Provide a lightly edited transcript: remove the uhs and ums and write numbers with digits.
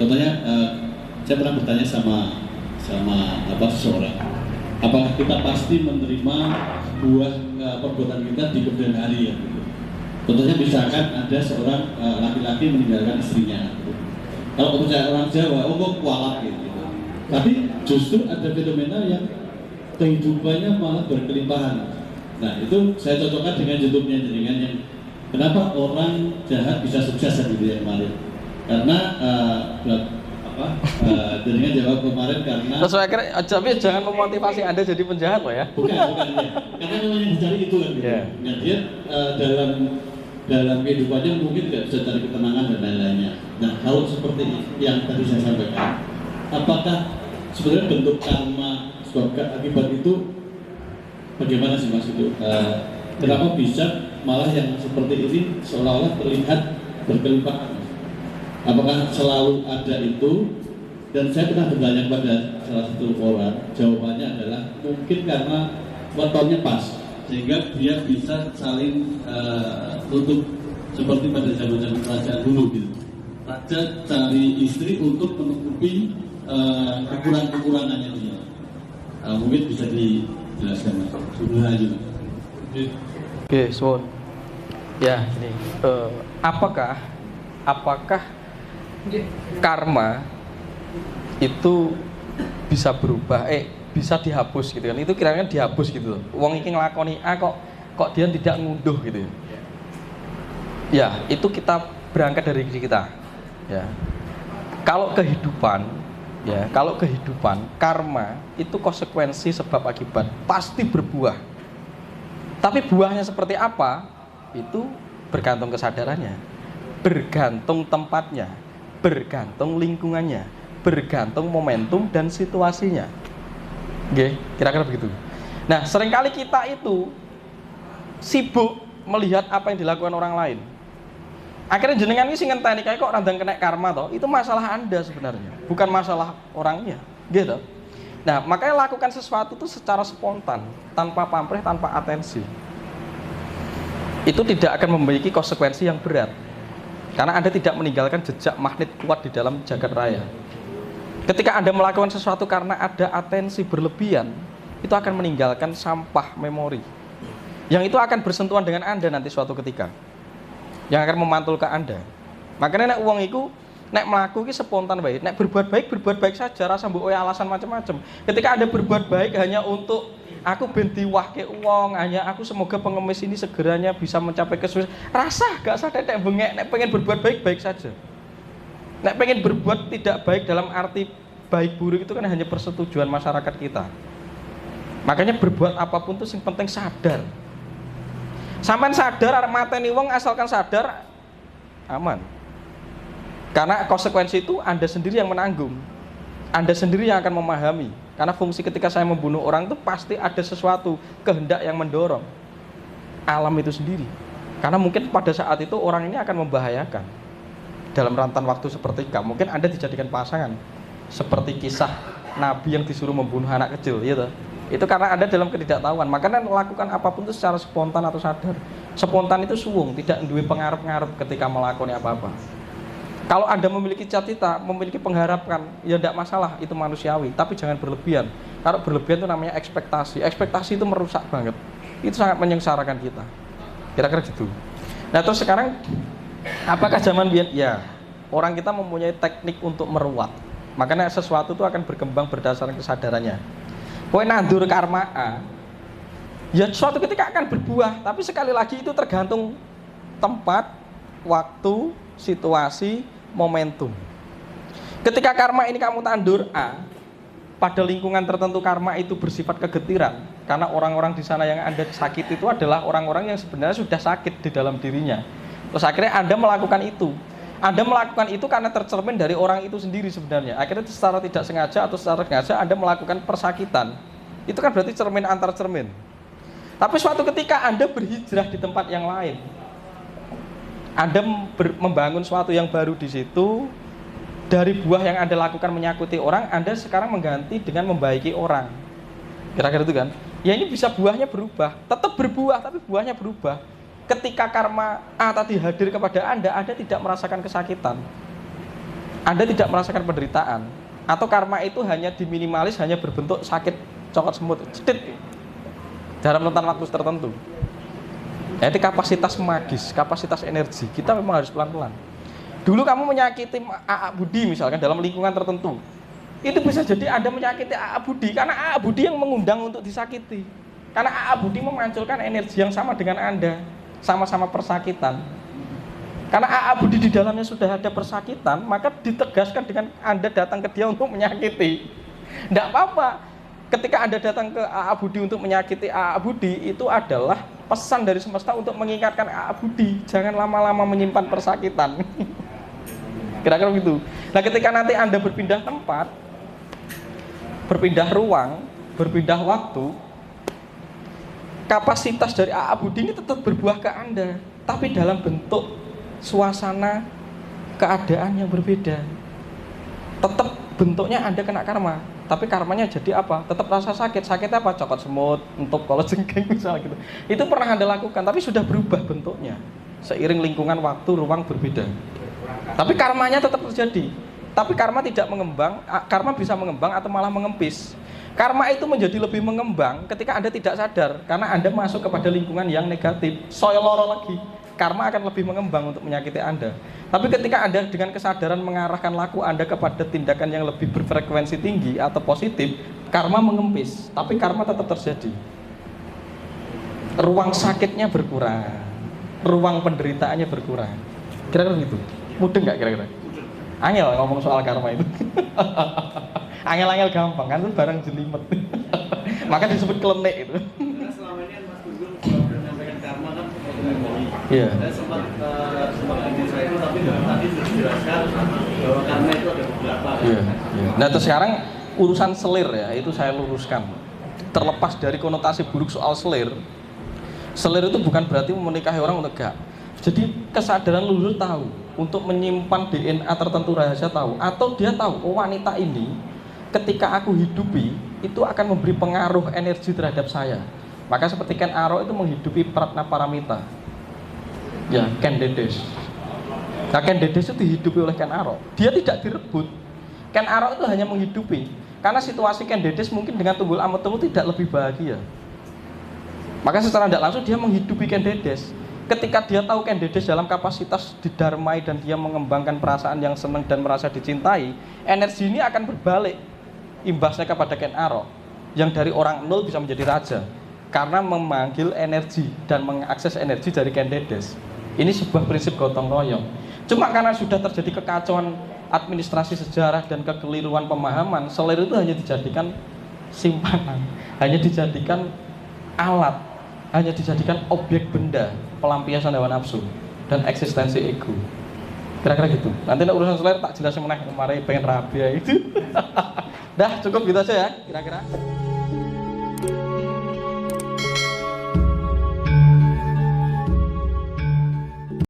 Contohnya, saya pernah bertanya sama seseorang, apakah kita pasti menerima buah perbuatan kita di kemudian hari ya? Gitu. Contohnya misalkan ada seorang laki-laki meninggalkan istrinya. Gitu. Kalau percaya orang Jawa, oh kok kualat gitu. Tapi justru ada fenomena yang kehidupannya malah berkelimpahan. Nah itu saya cocokkan dengan YouTube-nya dengan yang kenapa orang jahat bisa sukses gitu ya kemarin. Karena dengan jawab kemarin karena terus akhirnya tapi jangan memotivasi Anda jadi penjahat loh ya. Bukan ya. Karena memang yang dicari itu kan gitu. Yeah. Nah dia dalam kehidupannya mungkin tidak bisa cari ketenangan dan lain-lainnya. Nah kalau seperti yang tadi saya sampaikan, apakah sebenarnya bentuk karma sebab akibat itu bagaimana sih Mas itu? Kenapa bisa malah yang seperti ini seolah-olah terlihat berkelimpahan? Apakah selalu ada itu? Dan saya pernah bertanya pada salah satu orang, jawabannya adalah mungkin karena wetonnya pas, sehingga dia bisa saling tutup seperti pada zaman-zaman kerajaan dulu gitu. Raja cari istri untuk menutupi kekurangan-kekurangannya dia. Mungkin bisa dijelaskan Mas. Sebenarnya Oke, Swon. Ya, ini apakah karma itu bisa berubah, bisa dihapus gitu kan? Itu kira-kira dihapus gitu loh. Wong iki nglakoni A kok dia tidak ngunduh gitu. Ya, itu kita berangkat dari diri kita. Ya. Kalau kehidupan karma itu konsekuensi sebab akibat, pasti berbuah. Tapi buahnya seperti apa? Itu bergantung kesadarannya, bergantung tempatnya, bergantung lingkungannya, bergantung momentum dan situasinya. Oke, kira-kira begitu. Nah, seringkali kita itu sibuk melihat apa yang dilakukan orang lain. Akhirnya jenengan ini sing ngenteni kayak kok randang kena karma toh. Itu masalah Anda sebenarnya, bukan masalah orangnya. Gitu. Nah, makanya lakukan sesuatu itu secara spontan, tanpa pamrih, tanpa atensi. Itu tidak akan memiliki konsekuensi yang berat. Karena Anda tidak meninggalkan jejak magnet kuat di dalam jagat raya. Ketika Anda melakukan sesuatu karena ada atensi berlebihan, itu akan meninggalkan sampah memori. Yang itu akan bersentuhan dengan Anda nanti suatu ketika. Yang akan memantul ke Anda. Makanya nek uang itu, nek melaku itu spontan baik. Nek berbuat baik saja, rasa mbok alasan macam-macam. Ketika Anda berbuat baik hanya untuk aku ben diwahke uang, hanya aku semoga pengemis ini segeranya bisa mencapai kesuksesan. Rasa gak sadar nek bengek, nek pengen berbuat baik saja. Nek pengen berbuat tidak baik dalam arti baik buruk itu kan hanya persetujuan masyarakat kita. Makanya berbuat apapun itu yang penting sadar. Sampai sadar arep mateni wong asalkan sadar aman. Karena konsekuensi itu Anda sendiri yang menanggung. Anda sendiri yang akan memahami. Karena fungsi ketika saya membunuh orang itu pasti ada sesuatu kehendak yang mendorong alam itu sendiri. Karena mungkin pada saat itu orang ini akan membahayakan. Dalam rentan waktu sepertiga, mungkin Anda dijadikan pasangan. Seperti kisah Nabi yang disuruh membunuh anak kecil, gitu. Itu karena Anda dalam ketidaktahuan. Makanya lakukan apapun itu secara spontan atau sadar. Spontan itu suwung, tidak duwe pengarep-ngarep ketika melakukan apa-apa. Kalau Anda memiliki cita-cita, memiliki pengharapan, ya tidak masalah, itu manusiawi. Tapi jangan berlebihan. Kalau berlebihan itu namanya ekspektasi. Ekspektasi itu merusak banget. Itu sangat menyengsarakan kita. Kira-kira gitu. Nah terus sekarang, apakah zaman biyen? Ya, orang kita mempunyai teknik untuk meruat. Makanya sesuatu itu akan berkembang berdasarkan kesadarannya. Kowe nandur karma A, ya suatu ketika akan berbuah. Tapi sekali lagi itu tergantung tempat, waktu, situasi, momentum. Ketika karma ini kamu tandur A, pada lingkungan tertentu karma itu bersifat kegetiran. Karena orang-orang di sana yang Anda sakit itu adalah orang-orang yang sebenarnya sudah sakit di dalam dirinya. Terus akhirnya Anda melakukan itu. Anda melakukan itu karena tercermin dari orang itu sendiri sebenarnya. Akhirnya secara tidak sengaja atau secara sengaja Anda melakukan persakitan. Itu kan berarti cermin antar cermin. Tapi suatu ketika Anda berhijrah di tempat yang lain, Anda membangun suatu yang baru di situ, dari buah yang Anda lakukan menyakuti orang, Anda sekarang mengganti dengan membaiki orang. Kira-kira itu kan? Ya ini bisa buahnya berubah, tetap berbuah tapi buahnya berubah. Ketika karma A tadi hadir kepada Anda tidak merasakan kesakitan. Anda tidak merasakan penderitaan, atau karma itu hanya diminimalis, hanya berbentuk sakit cokot semut, cedit dalam rentan waktu tertentu. Jadi kapasitas magis, kapasitas energi kita memang harus pelan-pelan. Dulu kamu menyakiti A.A. Budi misalkan dalam lingkungan tertentu, itu bisa jadi Anda menyakiti A.A. Budi karena A.A. Budi yang mengundang untuk disakiti. Karena A.A. Budi memunculkan energi yang sama dengan Anda, sama-sama persakitan. Karena A.A. Budi di dalamnya sudah ada persakitan, maka ditegaskan dengan Anda datang ke dia untuk menyakiti. Tidak apa-apa. Ketika Anda datang ke A.A. Budi untuk menyakiti A.A. Budi, itu adalah pesan dari semesta untuk mengingatkan A.A. Budi, jangan lama-lama menyimpan persakitan. Kira-kira begitu. Nah, ketika nanti Anda berpindah tempat, berpindah ruang, berpindah waktu, kapasitas dari A.A. Budi ini tetap berbuah ke Anda, tapi dalam bentuk suasana keadaan yang berbeda. Tetap bentuknya Anda kena karma, tapi karmanya jadi apa? Tetap rasa sakit. Sakitnya apa? Cokot semut, entup kalau jengking misalnya gitu. Itu pernah Anda lakukan, tapi sudah berubah bentuknya seiring lingkungan waktu ruang berbeda. Tapi karmanya tetap terjadi. Tapi karma tidak mengembang, karma bisa mengembang atau malah mengempis. Karma itu menjadi lebih mengembang ketika Anda tidak sadar, karena Anda masuk kepada lingkungan yang negatif. Soal loro lagi, karma akan lebih mengembang untuk menyakiti Anda. Tapi ketika Anda dengan kesadaran mengarahkan laku Anda kepada tindakan yang lebih berfrekuensi tinggi atau positif, karma mengempis, tapi karma tetap terjadi. Ruang sakitnya berkurang, ruang penderitaannya berkurang. Kira-kira gitu. Mudeng nggak kira-kira? Angel ngomong soal karma itu. Angel-angel gampang, kan itu barang jelimet. Maka disebut klenik itu. Selama ini Mas Gunggung menyampaikan karma kan Iya. saya sempat analisa itu, tapi tadi sudah dijelaskan bahwa karma itu ada beberapa. Iya. Nah, terus sekarang urusan selir ya, itu saya luruskan. Terlepas dari konotasi buruk soal selir, selir itu bukan berarti menikahi orang untuk enggak. Jadi kesadaran leluhur tahu untuk menyimpan DNA tertentu rahasia tahu, atau dia tahu oh wanita ini ketika aku hidupi itu akan memberi pengaruh energi terhadap saya. Maka seperti Ken Arok itu menghidupi Pratna Paramita. Ya, Ken Dedes. Nah, Ken Dedes itu dihidupi oleh Ken Arok. Dia tidak direbut. Ken Arok itu hanya menghidupi. Karena situasi Ken Dedes mungkin dengan Tunggul Ametung tidak lebih bahagia. Maka secara tidak langsung dia menghidupi Ken Dedes. Ketika dia tahu Ken Dedes dalam kapasitas didarmai dan dia mengembangkan perasaan yang senang dan merasa dicintai, energi ini akan berbalik imbasnya kepada Ken Arok yang dari orang nol bisa menjadi raja karena memanggil energi dan mengakses energi dari Ken Dedes. Ini sebuah prinsip gotong royong. Cuma karena sudah terjadi kekacauan administrasi sejarah dan kekeliruan pemahaman, selir itu hanya dijadikan simpanan, hanya dijadikan alat, hanya dijadikan objek benda pelampiasan hawa nafsu dan eksistensi ego. Kira-kira gitu. Nanti urusan selir tak jelasin meneh, kemarin pengen rabi itu. Dah cukup gitu aja ya kira-kira.